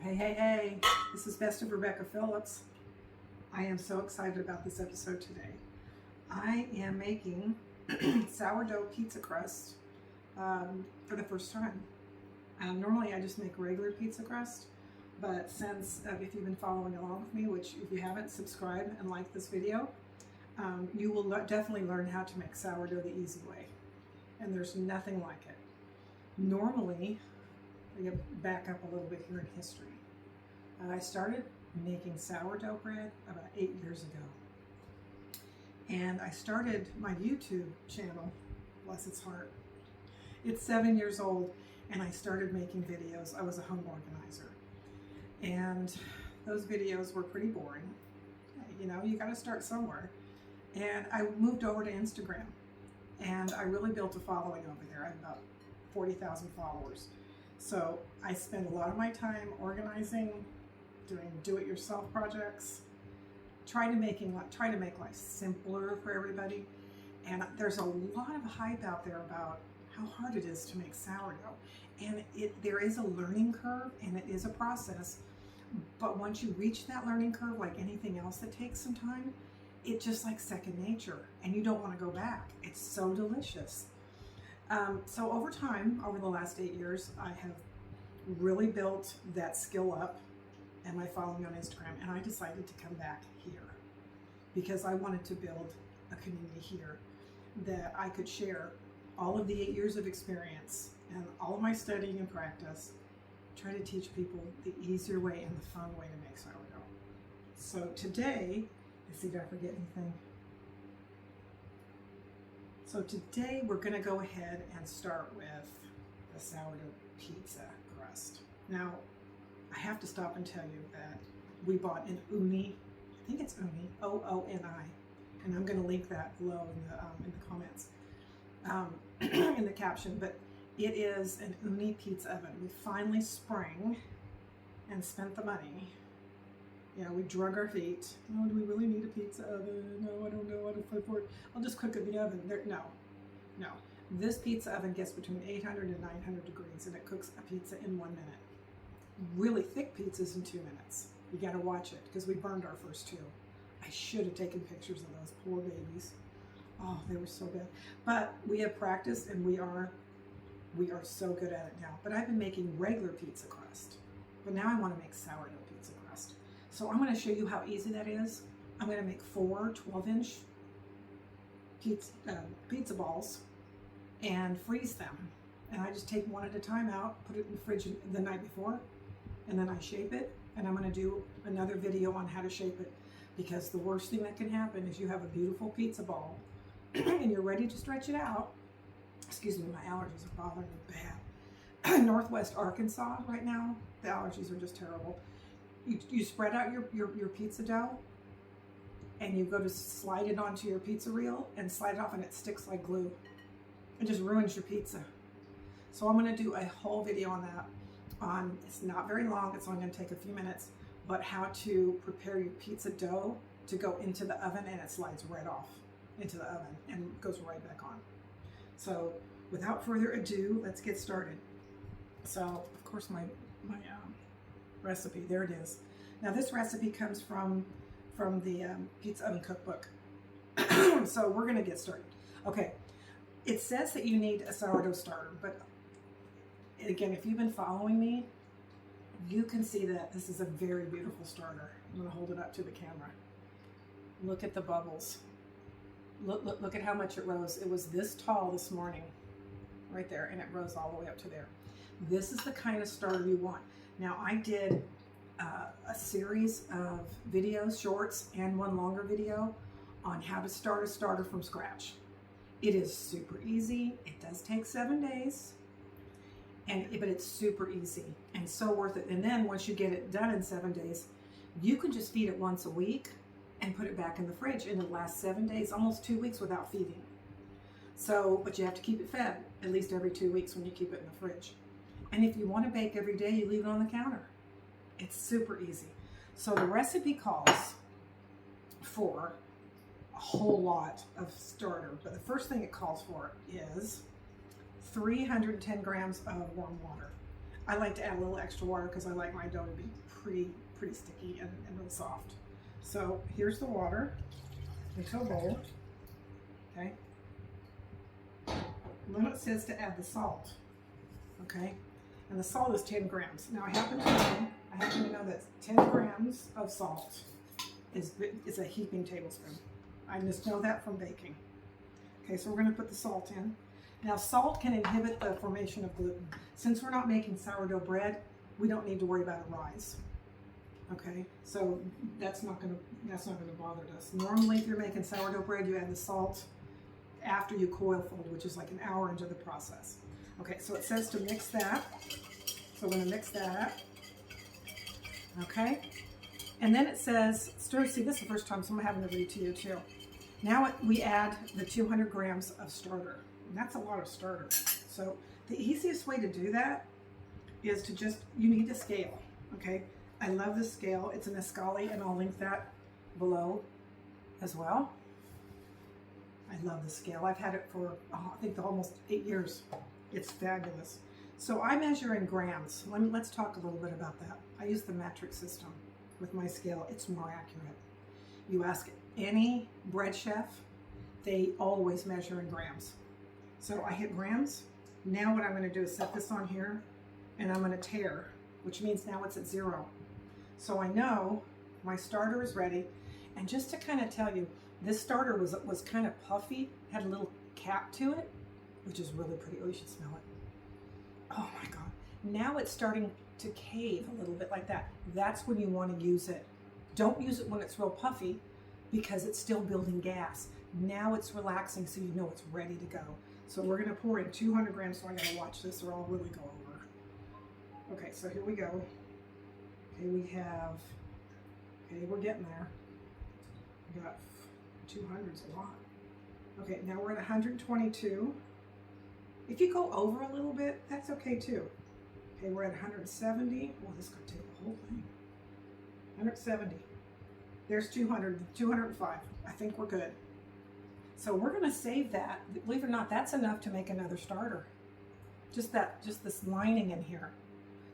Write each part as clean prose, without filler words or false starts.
Hey, this is Best of Rebecca Phillips. I am so excited about this episode today. I am making sourdough pizza crust for the first time. Normally I just make regular pizza crust, but since, if you've been following along with me, which if you haven't, subscribe and like this video, you will definitely learn how to make sourdough the easy way. And there's nothing like it. Normally, I'm going to back up a little bit here in history. I started making sourdough bread about 8 years ago. And I started my YouTube channel, bless its heart. It's 7 years old, and I started making videos. I was a home organizer. And those videos were pretty boring. You know, you got to start somewhere. And I moved over to Instagram, and I really built a following over there. I have about 40,000 followers. So I spend a lot of my time organizing, doing do-it-yourself projects, try to make life simpler for everybody. And there's a lot of hype out there about how hard it is to make sourdough. And there is a learning curve, and it is a process. But once you reach that learning curve, like anything else that takes some time, it's just like second nature, and you don't want to go back. It's so delicious. So over time, over the last 8 years, I have really built that skill up and my following on Instagram, and I decided to come back here because I wanted to build a community here that I could share all of the 8 years of experience and all of my studying and practice, try to teach people the easier way and the fun way to make sourdough. So today, let's see if I forget anything. So today we're going to go ahead and start with the sourdough pizza crust. Now, I have to stop and tell you that we bought an uni, I think it's uni, O-O-N-I, and I'm going to link that below in the comments, in the caption, but it is an uni pizza oven. We finally sprang and spent the money. You know, we drug our feet. Oh, do we really need a pizza oven? No, I don't know. I don't afford it. I'll just cook in the oven. No. This pizza oven gets between 800 and 900 degrees, and it cooks a pizza in 1 minute. Really thick pizzas in 2 minutes. You got to watch it because we burned our first two. I should have taken pictures of those poor babies. Oh, they were so bad. But we have practiced, and we are so good at it now. But I've been making regular pizza crust, but now I want to make sourdough pizza crust. So I'm going to show you how easy that is. I'm going to make 4 12-inch pizza balls and freeze them. And I just take one at a time out, put it in the fridge the night before, and then I shape it. And I'm going to do another video on how to shape it, because the worst thing that can happen is you have a beautiful pizza ball and you're ready to stretch it out. Excuse me, my allergies are bothering me bad. Northwest Arkansas right now, the allergies are just terrible. You spread out your pizza dough, and you go to slide it onto your pizza reel and slide it off, and it sticks like glue. It just ruins your pizza. So I'm going to do a whole video on that. It's not very long, it's only going to take a few minutes, but how to prepare your pizza dough to go into the oven, and it slides right off into the oven and goes right back on. So without further ado, let's get started. So of course my recipe, there it is. Now this recipe comes from the Pizza Oven Cookbook. So we're going to get started. Okay, it says that you need a sourdough starter, but again, if you've been following me, you can see that this is a very beautiful starter. I'm going to hold it up to the camera. Look at the bubbles. Look at how much it rose. It was this tall this morning, right there, and it rose all the way up to there. This is the kind of starter you want. Now, I did a series of videos, shorts, and one longer video on how to start a starter from scratch. It is super easy. It does take 7 days, but it's super easy and so worth it. And then once you get it done in 7 days, you can just feed it once a week and put it back in the fridge, and it'll last 7 days, almost 2 weeks without feeding. So, but you have to keep it fed at least every 2 weeks when you keep it in the fridge. And if you want to bake every day, you leave it on the counter. It's super easy. So the recipe calls for a whole lot of starter, but the first thing it calls for is 310 grams of warm water. I like to add a little extra water because I like my dough to be pretty sticky and real soft. So here's the water into a bowl, okay? And then it says to add the salt, okay? And the salt is 10 grams. Now I happen to know that 10 grams of salt is a heaping tablespoon. I just know that from baking. Okay, so we're going to put the salt in. Now salt can inhibit the formation of gluten. Since we're not making sourdough bread, we don't need to worry about a rise. Okay, so that's not going to bother us. Normally, if you're making sourdough bread, you add the salt after you coil fold, which is like an hour into the process. Okay, so it says to mix that. So we're going to mix that. Okay, and then it says stir. See, this is the first time, so I'm having to read to you too. Now we add the 200 grams of starter. And that's a lot of starter. So the easiest way to do that is to you need to scale. Okay. I love this scale. It's an Escali, and I'll link that below as well. I love the scale. I've had it for, I think, almost 8 years. It's fabulous. So I measure in grams. Let's talk a little bit about that. I use the metric system with my scale. It's more accurate. You ask any bread chef, they always measure in grams. So I hit grams. Now what I'm going to do is set this on here, and I'm going to tare, which means now it's at 0. So I know my starter is ready. And just to kind of tell you, this starter was kind of puffy, had a little cap to it, which is really pretty. Oh, you should smell it. Oh my God. Now it's starting to cave a little bit like that. That's when you want to use it. Don't use it when it's real puffy because it's still building gas. Now it's relaxing, so you know it's ready to go. So we're going to pour in 200 grams, so I got to watch this or I'll really go over. Okay, so here we go. Okay, we're getting there. We got 200's a lot. Okay, now we're at 122. If you go over a little bit, that's okay too. Okay, we're at 170. Oh, this could take the whole thing. 170. There's 200, 205. I think we're good. So we're going to save that. Believe it or not, that's enough to make another starter. Just this lining in here.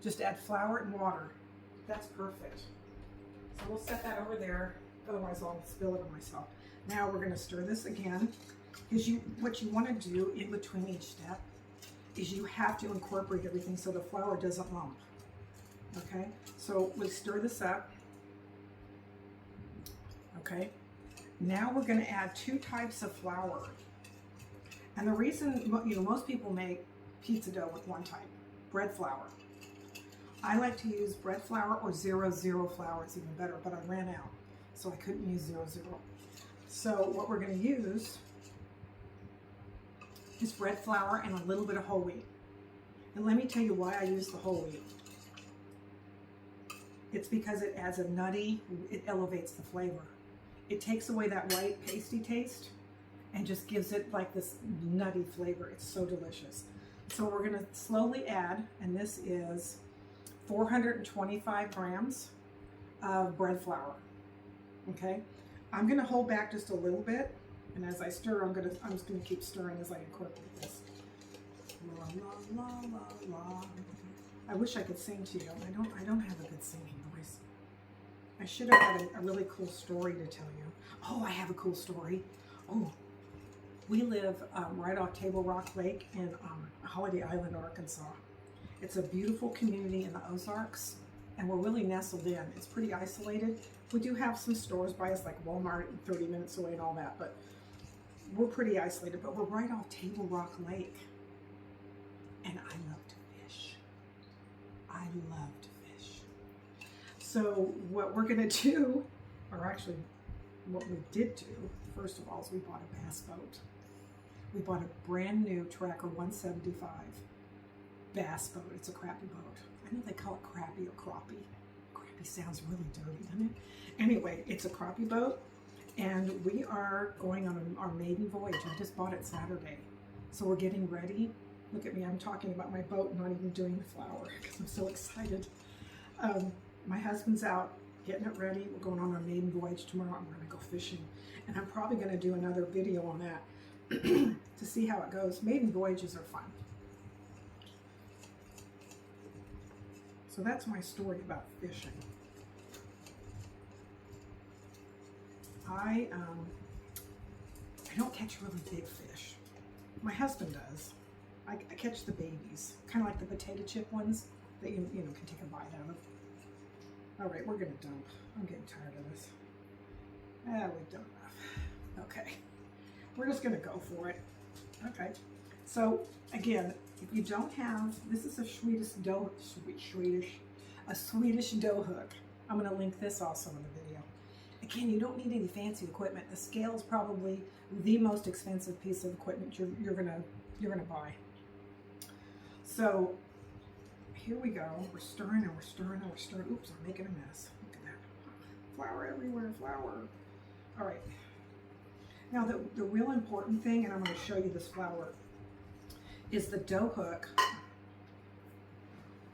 Just add flour and water. That's perfect. So we'll set that over there. Otherwise, I'll spill it on myself. Now we're going to stir this again. Because what you want to do in between each step is you have to incorporate everything so the flour doesn't lump. Okay? So we stir this up. Okay? Now we're going to add 2 types of flour. And the reason, most people make pizza dough with one type, bread flour. I like to use bread flour or 00 flour. It's even better, but I ran out, so I couldn't use 00. So what we're going to use is bread flour and a little bit of whole wheat. And let me tell you why I use the whole wheat. It's because it adds it elevates the flavor. It takes away that white pasty taste and just gives it like this nutty flavor. It's so delicious. So we're going to slowly add, and this is 425 grams of bread flour. Okay, I'm going to hold back just a little bit, and as I stir, I'm just going to keep stirring as I incorporate this. La la la la la. I wish I could sing to you. I don't have a good singing voice. I should have had a really cool story to tell you. Oh, I have a cool story. Oh, we live right off Table Rock Lake in Holiday Island, Arkansas. It's a beautiful community in the Ozarks, and we're really nestled in. It's pretty isolated. We do have some stores by us, like Walmart, 30 minutes away and all that, but we're pretty isolated. But we're right off Table Rock Lake, and I love to fish. I love to fish. So what we're going to do, or actually what we did do, first of all, is we bought a bass boat. We bought a brand new Tracker 175 bass boat. It's a crappie boat. I know they call it crappie or crappie. Crappie sounds really dirty, doesn't it? Anyway, it's a crappie boat, and we are going on our maiden voyage. I just bought it Saturday. So we're getting ready. Look at me, I'm talking about my boat, not even doing the flour, because I'm so excited. My husband's out getting it ready. We're going on our maiden voyage tomorrow, and we're going to go fishing. And I'm probably going to do another video on that to see how it goes. Maiden voyages are fun. So that's my story about fishing. I don't catch really big fish. My husband does. I catch the babies, kind of like the potato chip ones that you know can take a bite out of. All right, we're gonna dump. I'm getting tired of this. We've done enough. Okay, we're just gonna go for it. Okay, so again, if you don't have, this is a Swedish dough hook. I'm gonna link this also in the video. Again, you don't need any fancy equipment. The scale is probably the most expensive piece of equipment you're gonna buy. So here we go. We're stirring and we're stirring and we're stirring. Oops, I'm making a mess. Look at that. Flour everywhere, flour. All right. Now the real important thing, and I'm going to show you this flour, is the dough hook.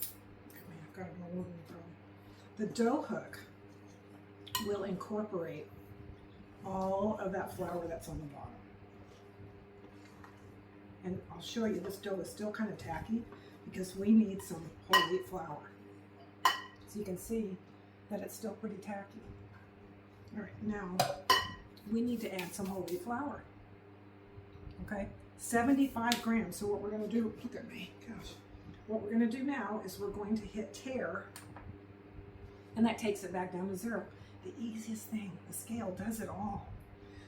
I've got it all over me, bro. The dough hook will incorporate all of that flour that's on the bottom. And I'll show you, this dough is still kind of tacky because we need some whole wheat flour. So you can see that it's still pretty tacky. All right, now we need to add some whole wheat flour. Okay, 75 grams. So what we're gonna do, look at me, gosh. What we're gonna do now is we're going to hit tare, and that takes it back down to 0. The easiest thing, the scale does it all.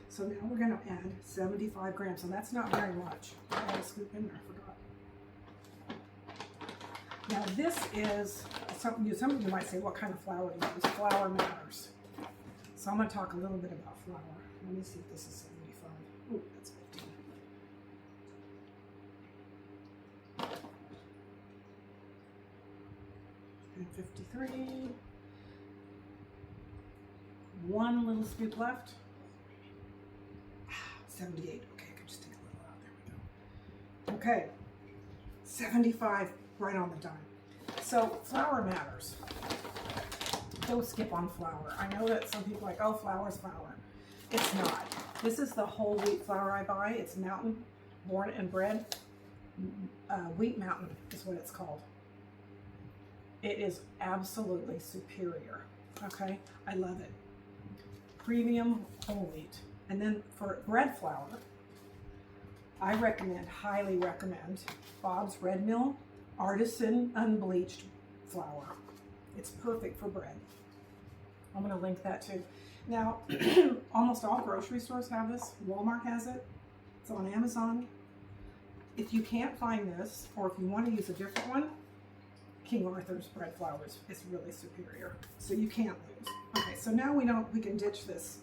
So now we're going to add 75 grams, and that's not very much. I had a scoop in there, I forgot. Now this is, some of you might say, what kind of flour to use? Flour matters. So I'm going to talk a little bit about flour. Let me see if this is 75. Oh, that's 15. And 53. One little scoop left. 78. Okay, I can just take a little out. There we go. Okay, 75, right on the dime. So flour matters. Don't skip on flour. I know that some people are like, oh, flour's flour. It's not. This is the whole wheat flour I buy. It's Mountain Born and Bred. Wheat Mountain is what it's called. It is absolutely superior. Okay, I love it. Premium whole wheat. And then for bread flour, I highly recommend Bob's Red Mill Artisan Unbleached Flour. It's perfect for bread. I'm going to link that too. Now, almost all grocery stores have this. Walmart has it. It's on Amazon. If you can't find this, or if you want to use a different one, King Arthur's bread flour is really superior. So you can't lose. Okay, so now we can ditch this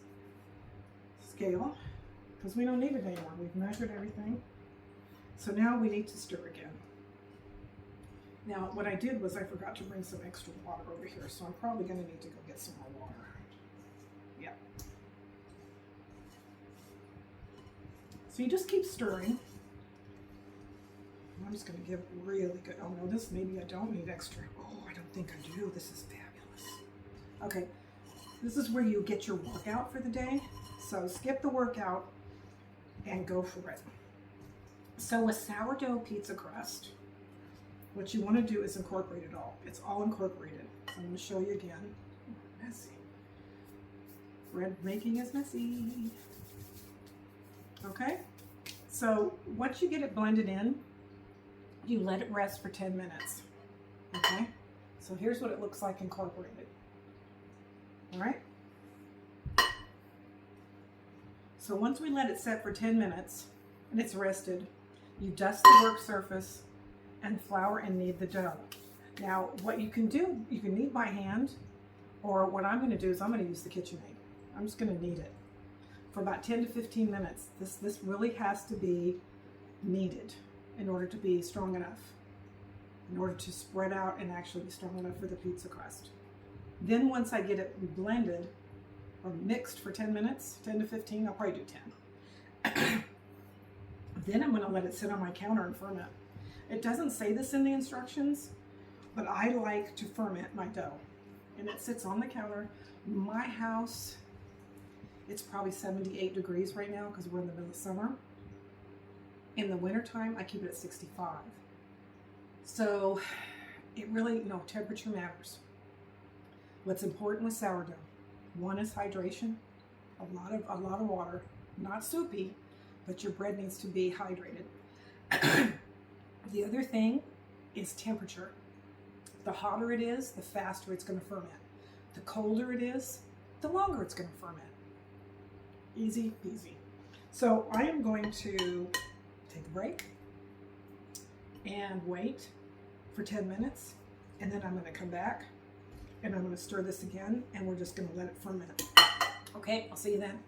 scale because we don't need it anymore. We've measured everything. So now we need to stir again. Now what I did was I forgot to bring some extra water over here, so I'm probably going to need to go get some more water. Yeah. So you just keep stirring. I'm just going to give it really good. Oh no, this maybe I don't need extra. Oh, I don't think I do. This is fabulous. Okay, this is where you get your workout for the day. So skip the workout and go for it. So with sourdough pizza crust, what you want to do is incorporate it all. It's all incorporated. So I'm going to show you again. Messy. Bread making is messy. Okay, so once you get it blended in, you let it rest for 10 minutes. Okay, so here's what it looks like incorporated. All right. So once we let it set for 10 minutes and it's rested, you dust the work surface and flour and knead the dough. Now, what you can do, you can knead by hand, or what I'm going to do is I'm going to use the KitchenAid. I'm just going to knead it for about 10 to 15 minutes. This really has to be kneaded in order to be strong enough, in order to spread out and actually be strong enough for the pizza crust. Then once I get it blended or mixed for 10 minutes, 10 to 15, I'll probably do 10. Then I'm going to let it sit on my counter and ferment. It doesn't say this in the instructions, but I like to ferment my dough. And it sits on the counter. My house, it's probably 78 degrees right now because we're in the middle of summer. In the wintertime, I keep it at 65. So it really, temperature matters. What's important with sourdough, one is hydration, a lot of water, not soupy, but your bread needs to be hydrated. The other thing is temperature. The hotter it is, the faster it's going to ferment. The colder it is, the longer it's going to ferment. Easy peasy. So I am going to take a break and wait for 10 minutes, and then I'm going to come back and I'm going to stir this again, and we're just going to let it ferment. Okay, I'll see you then.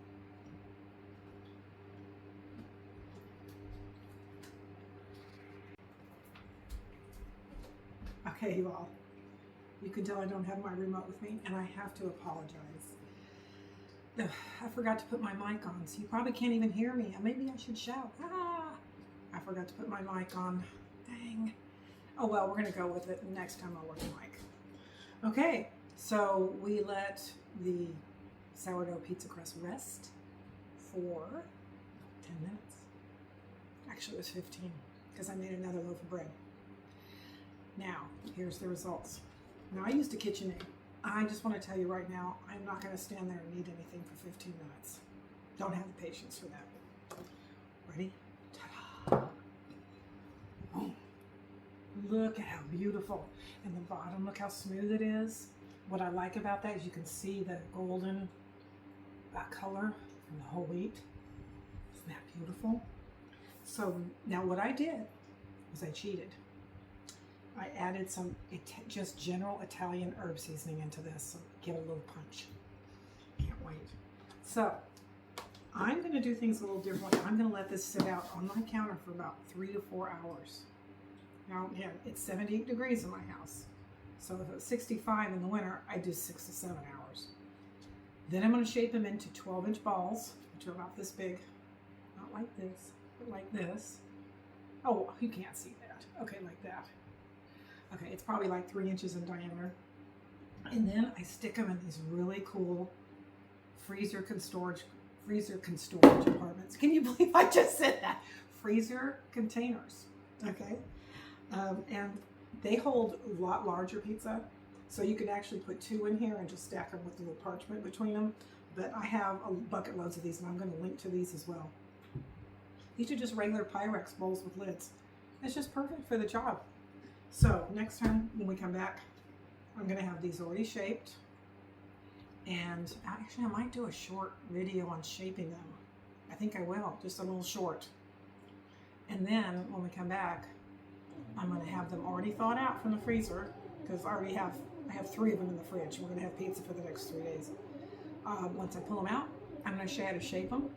Okay, you all. You can tell I don't have my remote with me, and I have to apologize. I forgot to put my mic on, so you probably can't even hear me. Maybe I should shout. Ah! I forgot to put my mic on. Dang. Oh well, we're going to go with it. Next time I'll work the mic. Okay, so we let the sourdough pizza crust rest for 10 minutes. Actually, it was 15 because I made another loaf of bread. Now, here's the results. Now, I used a KitchenAid. I just want to tell you right now, I'm not going to stand there and eat anything for 15 minutes. Don't have the patience for that. Ready? Ta-da! Oh, look at how beautiful. And the bottom, look how smooth it is. What I like about that is you can see the golden color from the whole wheat. Isn't that beautiful? So now what I did was I cheated. I added some just general Italian herb seasoning into this, so give it a little punch. Can't wait. So I'm going to do things a little differently. I'm going to let this sit out on my counter for about 3 to 4 hours. Now, yeah, it's 78 degrees in my house. So if it's 65 in the winter, I do 6 to 7 hours. Then I'm going to shape them into 12-inch balls, which are about this big. Not like this, but like this. Oh, you can't see that. Okay, like that. Okay, it's probably like 3 inches in diameter. And then I stick them in these really cool freezer can storage compartments. Can you believe I just said that? Freezer containers. Okay. And they hold a lot larger pizza. So you could actually put 2 in here and just stack them with a little parchment between them. But I have a bucket loads of these, and I'm going to link to these as well. These are just regular Pyrex bowls with lids. It's just perfect for the job. So next time when we come back, I'm going to have these already shaped. And actually I might do a short video on shaping them. I think I will, just a little short. And then when we come back, I'm going to have them already thawed out from the freezer, because I have 3 of them in the fridge. We're going to have pizza for the next 3 days. Once I pull them out, I'm going to show you how to shape them,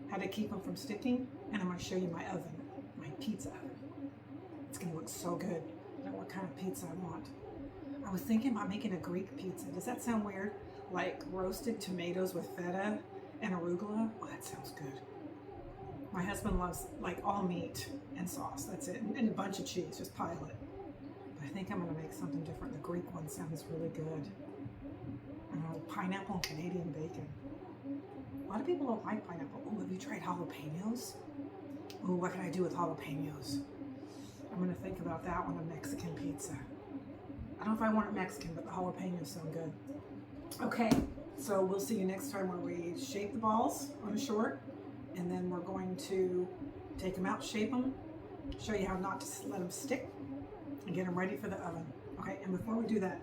how to keep them from sticking, and I'm going to show you my oven, my pizza oven. It's going to look so good. I know what kind of pizza I want. I was thinking about making a Greek pizza. Does that sound weird? Like roasted tomatoes with feta and arugula? Oh, that sounds good. My husband loves like all meat and sauce. That's it. And a bunch of cheese. Just pile it. But I think I'm going to make something different. The Greek one sounds really good. Pineapple and Canadian bacon. A lot of people don't like pineapple. Oh, have you tried jalapenos? Oh, what can I do with jalapenos? I'm going to think about that one, a Mexican pizza. I don't know if I want it Mexican, but the jalapenos sound good. Okay, so we'll see you next time where we shape the balls on a short, and then we're going to take them out, shape them, show you how not to let them stick, and get them ready for the oven. Okay, and before we do that,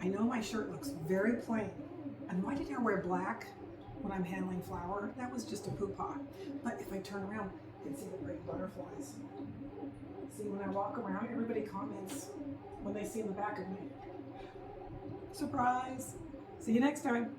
I know my shirt looks very plain. And why did I wear black when I'm handling flour? That was just a poo-pah. But if I turn around, you can see the great butterflies. See, when I walk around, everybody comments when they see the back of me. Surprise! See you next time.